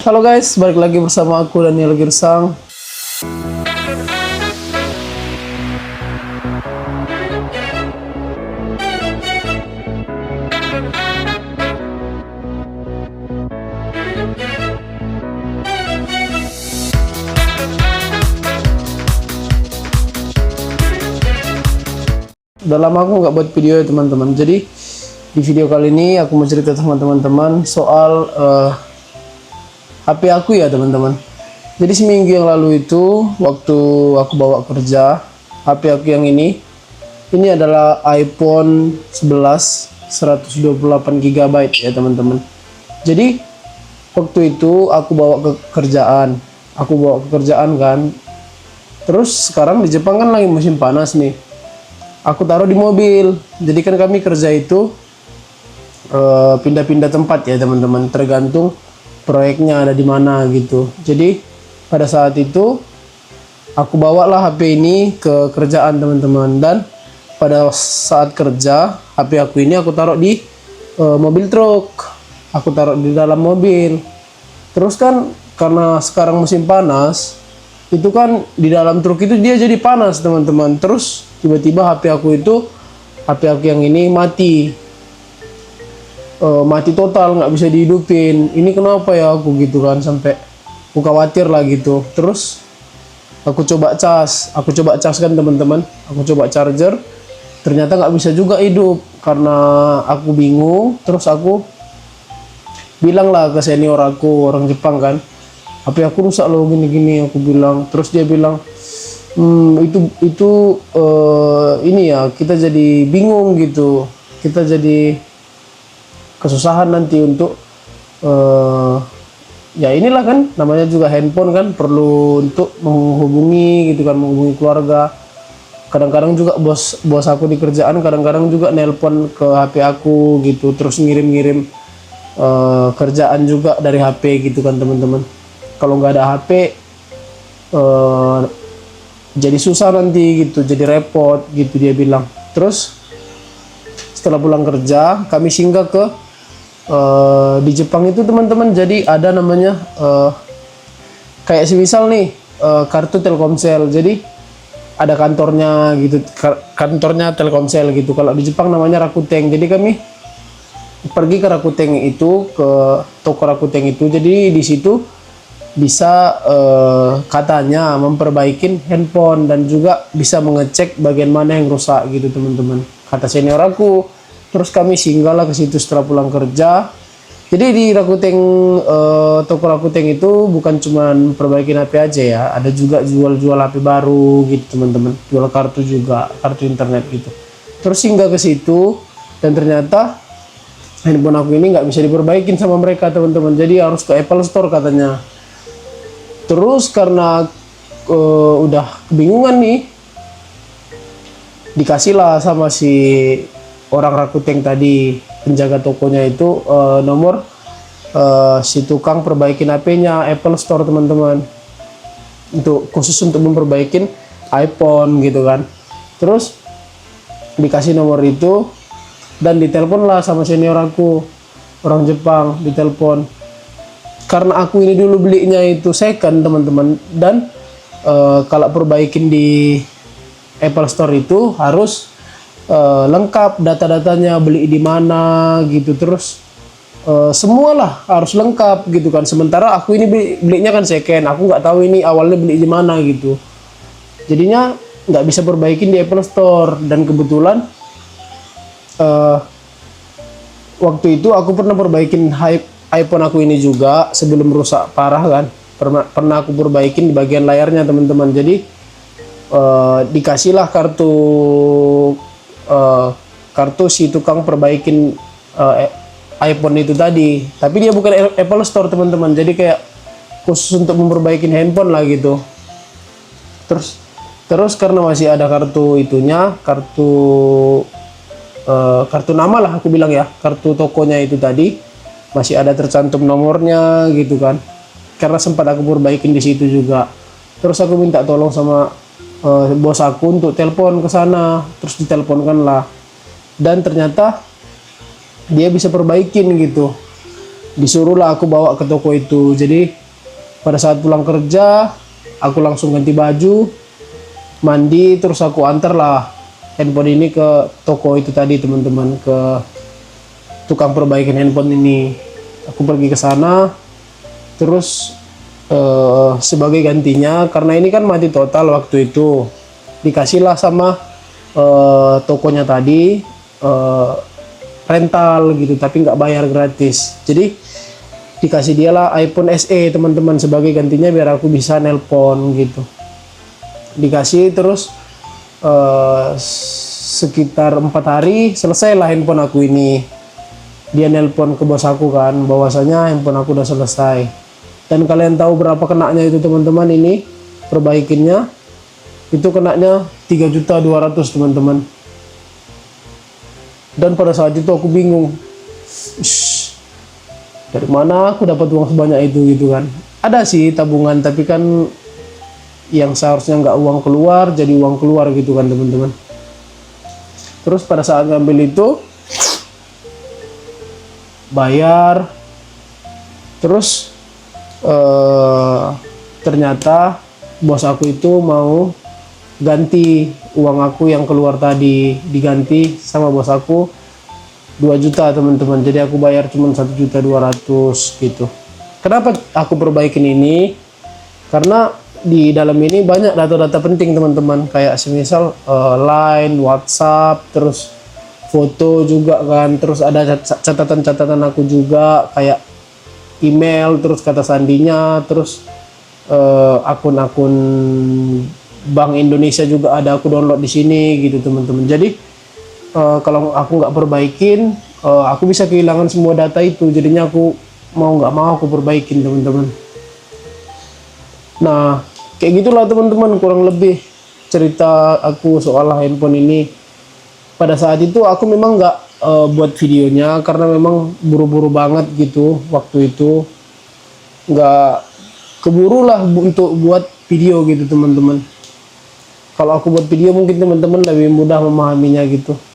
Halo guys, balik lagi bersama aku Daniel Girsang. Udah lama aku nggak buat video ya teman-teman. Jadi di video kali ini aku mau cerita sama teman-teman soal HP aku ya teman-teman. Jadi seminggu yang lalu itu waktu aku bawa kerja, HP aku yang ini adalah iPhone 11 128 GB ya teman-teman. Jadi waktu itu aku bawa ke kerjaan, kan. Terus sekarang di Jepang kan lagi musim panas nih. Aku taruh di mobil. Jadi kan kami kerja itu pindah-pindah tempat ya teman-teman, tergantung proyeknya ada di mana gitu. Jadi pada saat itu aku bawalah HP ini ke kerjaan teman-teman, dan pada saat kerja HP aku ini aku taruh di mobil truk. Aku taruh di dalam mobil. Terus kan karena sekarang musim panas, itu kan di dalam truk itu dia jadi panas teman-teman. Terus tiba-tiba HP aku yang ini mati. Mati total, nggak bisa dihidupin. Ini kenapa ya aku gitu kan, sampai aku khawatir lah gitu. Terus aku coba cas kan teman-teman. Aku coba charger, ternyata nggak bisa juga hidup. Karena aku bingung, terus aku bilang lah ke senior aku, orang Jepang kan, HP aku rusak loh gini-gini, aku bilang. Terus dia bilang, ini ya, kita jadi bingung gitu, kita jadi kesusahan nanti untuk ya inilah kan, namanya juga handphone kan, perlu untuk menghubungi gitu kan, menghubungi keluarga. Kadang-kadang juga bos aku di kerjaan kadang-kadang juga nelpon ke HP aku gitu, terus ngirim-ngirim kerjaan juga dari HP gitu kan teman-teman. Kalau nggak ada HP jadi susah nanti gitu, jadi repot gitu dia bilang. Terus setelah pulang kerja kami singgah ke di Jepang itu teman-teman. Jadi ada namanya kayak semisal nih kartu Telkomsel. Jadi ada kantornya gitu, kantornya Telkomsel gitu. Kalau di Jepang namanya Rakuten. Jadi kami pergi ke Rakuten itu, ke toko Rakuten itu. Jadi di situ bisa katanya memperbaikin handphone dan juga bisa mengecek bagian mana yang rusak gitu teman-teman, kata senior aku. Terus kami singgahlah ke situ setelah pulang kerja. Jadi di Rakuten, toko Rakuten itu bukan cuma perbaikin HP aja ya, ada juga jual-jual HP baru gitu teman-teman, jual kartu juga, kartu internet gitu. Terus singgah ke situ dan ternyata handphone aku ini nggak bisa diperbaikin sama mereka teman-teman. Jadi harus ke Apple Store katanya. Terus karena udah kebingungan nih, dikasihlah sama si orang Rakuten tadi, penjaga tokonya itu, nomor si tukang perbaikin HP-nya Apple Store teman-teman, untuk khusus untuk memperbaikin iPhone gitu kan. Terus dikasih nomor itu dan ditelepon lah sama senior aku, orang Jepang, ditelepon. Karena aku ini dulu belinya itu second teman-teman, dan kalau perbaikin di Apple Store itu harus lengkap data-datanya, beli di mana gitu, terus semualah harus lengkap gitu kan. Sementara aku ini belinya kan second, aku nggak tahu ini awalnya beli di mana gitu. Jadinya nggak bisa perbaikin di Apple Store. Dan kebetulan waktu itu aku pernah perbaikin iPhone aku ini juga sebelum rusak parah kan. Pernah aku perbaikin di bagian layarnya teman-teman. Jadi dikasihlah kartu si tukang perbaikin iPhone itu tadi. Tapi dia bukan Apple Store teman-teman. Jadi kayak khusus untuk memperbaikin handphone lah gitu. Terus karena masih ada kartu itunya, kartu nama lah aku bilang ya, kartu tokonya itu tadi masih ada tercantum nomornya gitu kan. Karena sempat aku perbaikin di situ juga. Terus aku minta tolong sama bos aku untuk telepon ke sana. Terus diteleponkan lah, dan ternyata dia bisa perbaikin gitu. Disuruhlah aku bawa ke toko itu. Jadi pada saat pulang kerja, aku langsung ganti baju, mandi, terus aku antarlah handphone ini ke toko itu tadi teman-teman, ke tukang perbaikan handphone ini. Aku pergi ke sana, terus sebagai gantinya, karena ini kan mati total waktu itu, dikasihlah sama tokonya tadi rental gitu, tapi nggak bayar, gratis. Jadi dikasih dialah iPhone SE teman-teman sebagai gantinya biar aku bisa nelpon gitu. Dikasih, terus sekitar 4 hari selesai lah handphone aku ini. Dia nelpon ke bos aku kan, bahwasanya handphone aku udah selesai. Dan kalian tahu berapa kenanya itu teman-teman, ini perbaikinnya itu kenanya 3.200.000 teman-teman. Dan pada saat itu aku bingung, dari mana aku dapat uang sebanyak itu gitu kan. Ada sih tabungan, tapi kan yang seharusnya nggak uang keluar jadi uang keluar gitu kan teman-teman. Terus pada saat ngambil itu bayar, terus ternyata bos aku itu mau ganti uang aku yang keluar tadi, diganti sama bos aku 2 juta teman-teman. Jadi aku bayar cuma 1.200.000 gitu. Kenapa aku perbaikin ini? Karena di dalam ini banyak data-data penting teman-teman, kayak semisal line, WhatsApp, terus foto juga kan, terus ada catatan-catatan aku juga kayak email, terus kata sandinya, terus akun-akun Bank Indonesia juga ada aku download di sini gitu teman-teman. Jadi kalau aku nggak perbaikin, aku bisa kehilangan semua data itu. Jadinya aku mau nggak mau aku perbaikin teman-teman. Nah kayak gitulah teman-teman kurang lebih cerita aku soal handphone ini. Pada saat itu aku memang nggak buat videonya karena memang buru-buru banget gitu waktu itu, nggak keburu lah untuk buat video gitu teman-teman. Kalau aku buat video mungkin teman-teman lebih mudah memahaminya gitu.